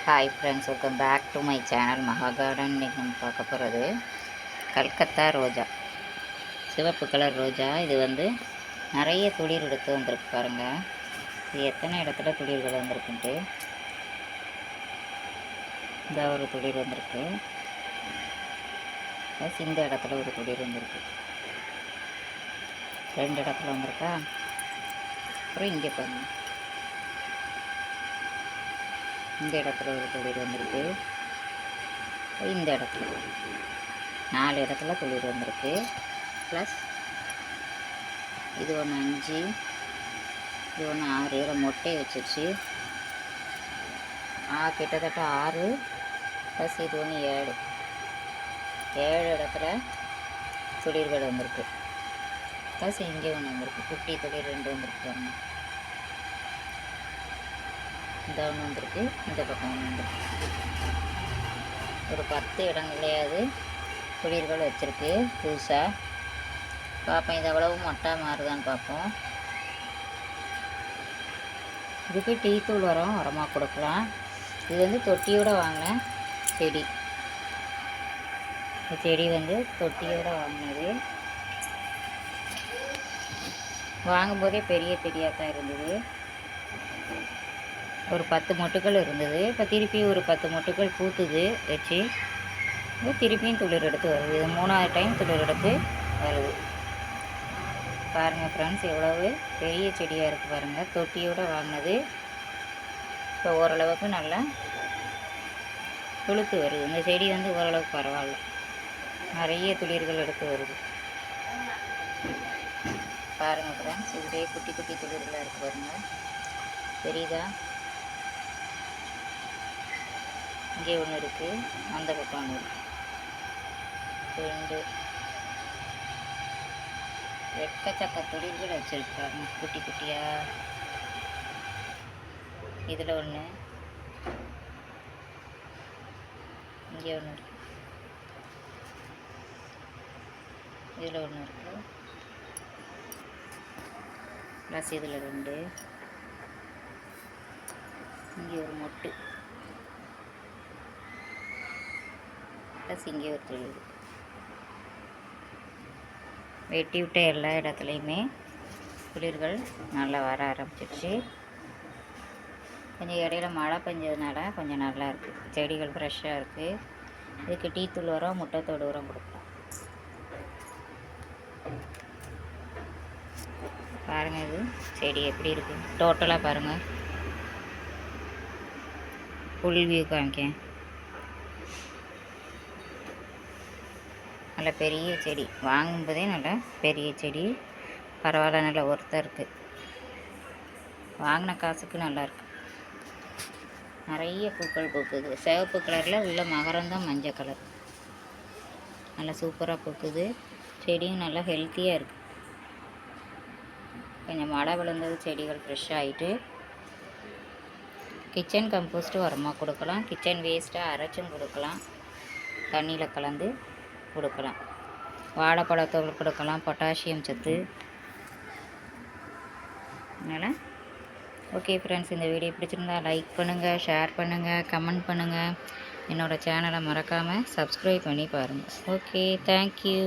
Hi friends, welcome back to my channel Maha Garden. இன்றைக்கி நம்ம பார்க்க போகிறது கல்கத்தா ரோஜா, சிவப்பு கலர் ரோஜா. இது வந்து நிறைய துளிர் எடுத்து வந்திருக்கு பாருங்கள். இது எத்தனை இடத்துல துளிர்கள் வந்திருக்குன்ட்டு. இந்த ஒரு துளிர் வந்திருக்கு, ப்ளஸ் இந்த இடத்துல ஒரு துளிர் வந்திருக்கு, 2 இடத்துல வந்திருக்கா. அப்புறம் இங்கே பாருங்கள், இந்த இடத்துல ஒரு துளிர் வந்திருக்கு, இந்த இடத்துல 4 இடத்துல துளிர் வந்திருக்கு. ப்ளஸ் இது ஒன்று 5, இது ஒன்று 6. இதில் மொட்டை வச்சிருச்சு. கிட்டத்தட்ட 6 ப்ளஸ் இது ஒன்று 7 இடத்துல துளிர்கள் வந்திருக்கு. ப்ளஸ் இங்கே ஒன்று வந்திருக்கு, குட்டி துளிர் 2 வந்திருக்கு பாருங்க. இந்த ஒன்று வந்திருக்கு, இந்த பக்கம் ஒன்று வந்திருக்கு. ஒரு 10 இடங்களையாவது துளிர்கள் வச்சுருக்கு புதுசாக. பார்ப்போம் இது எவ்வளவு மொட்டை மாறுதான்னு பார்ப்போம். இதுக்கு டீ தூள் உரமாக கொடுக்கலாம். இது வந்து தொட்டியோடு வாங்கின செடி. இந்த செடி வந்து தொட்டியோடு வாங்கினது. வாங்கும்போதே பெரிய செடியாக தான் இருந்தது. ஒரு 10 மொட்டுக்கள் இருந்தது. இப்போ திருப்பி ஒரு 10 மொட்டுக்கள் பூத்துது வச்சு. திருப்பியும் துளிர் எடுத்து வருது. இது 3ஆவது டைம் துளிர் எடுத்து வருது. பாருங்கள் ஃப்ரெண்ட்ஸ், எவ்வளவு பெரிய செடியாக இருக்குது பாருங்கள். தொட்டியோடு வாங்கினது. இப்போ ஓரளவுக்கு நல்லா துளுத்து வருது. இந்த செடி வந்து ஓரளவுக்கு பரவாயில்ல, நிறைய துளிர்கள் எடுத்து வருது. பாருங்கள் ஃப்ரெண்ட்ஸ், இதுலேயே குட்டி குட்டி துளிர்களாக இருக்குது பாருங்கள். தெரியுதா? இங்கே ஒன்று இருக்குது, அந்த பக்கம் ஒன்று இருக்குது. 2 எக்கச்சக்க துளிர்கள் வச்சுருக்காங்க குட்டி குட்டியாக. இதில் ஒன்று, இங்கே ஒன்று இருக்குது, இதில் ஒன்று இருக்குது, ப்ளஸ் இதில் 2, இங்கே ஒரு மொட்டு, ப்ளஸ் இங்கே ஒரு துளிர். வெட்டி விட்ட எல்லா இடத்துலையுமே துளிர்கள் நல்லா வர ஆரம்பிச்சிடுச்சு. கொஞ்சம் இடையில மழை பெஞ்சதுனால கொஞ்சம் நல்லா இருக்குது. செடிகள் ஃப்ரெஷ்ஷாக இருக்குது. இதுக்கு டீ தூள் உரம், முட்டைத்தோடு உரம் கொடுக்கலாம். பாருங்கள் இது செடி எப்படி இருக்குது டோட்டலாக பாருங்கள். ஃபுல் வியூ காமிக்கேன். நல்ல பெரிய செடி, வாங்கும்போதே நல்ல பெரிய செடி. பரவாயில்ல, நல்ல ஒர்த்தாக இருக்குது. வாங்கின காசுக்கு நல்லாயிருக்கு. நிறைய பூக்கள் பூக்குது. சிவப்பு கலரில் உள்ள மகரந்தம் மஞ்சள் கலர். நல்லா சூப்பராக பூக்குது. செடியும் நல்லா ஹெல்த்தியாக இருக்குது. கொஞ்சம் மழை விழுந்தது, செடிகள் ஃப்ரெஷ்ஷாக ஆகிட்டு. கிச்சன் கம்போஸ்ட்டு உரமாக கொடுக்கலாம். கிச்சன் வேஸ்ட்டாக அரைச்சும் கொடுக்கலாம். தண்ணியில் கலந்து கொடுக்கலாம். வாழைப்பழத்தோல் கொடுக்கலாம், பொட்டாசியம் சத்து. அதனால் ஓகே ஃப்ரெண்ட்ஸ், இந்த வீடியோ பிடிச்சிருந்தா லைக் பண்ணுங்கள், ஷேர் பண்ணுங்கள், கமெண்ட் பண்ணுங்கள். என்னோடய சேனலை மறக்காமல் சப்ஸ்கிரைப் பண்ணி பாருங்கள். Okay, thank you.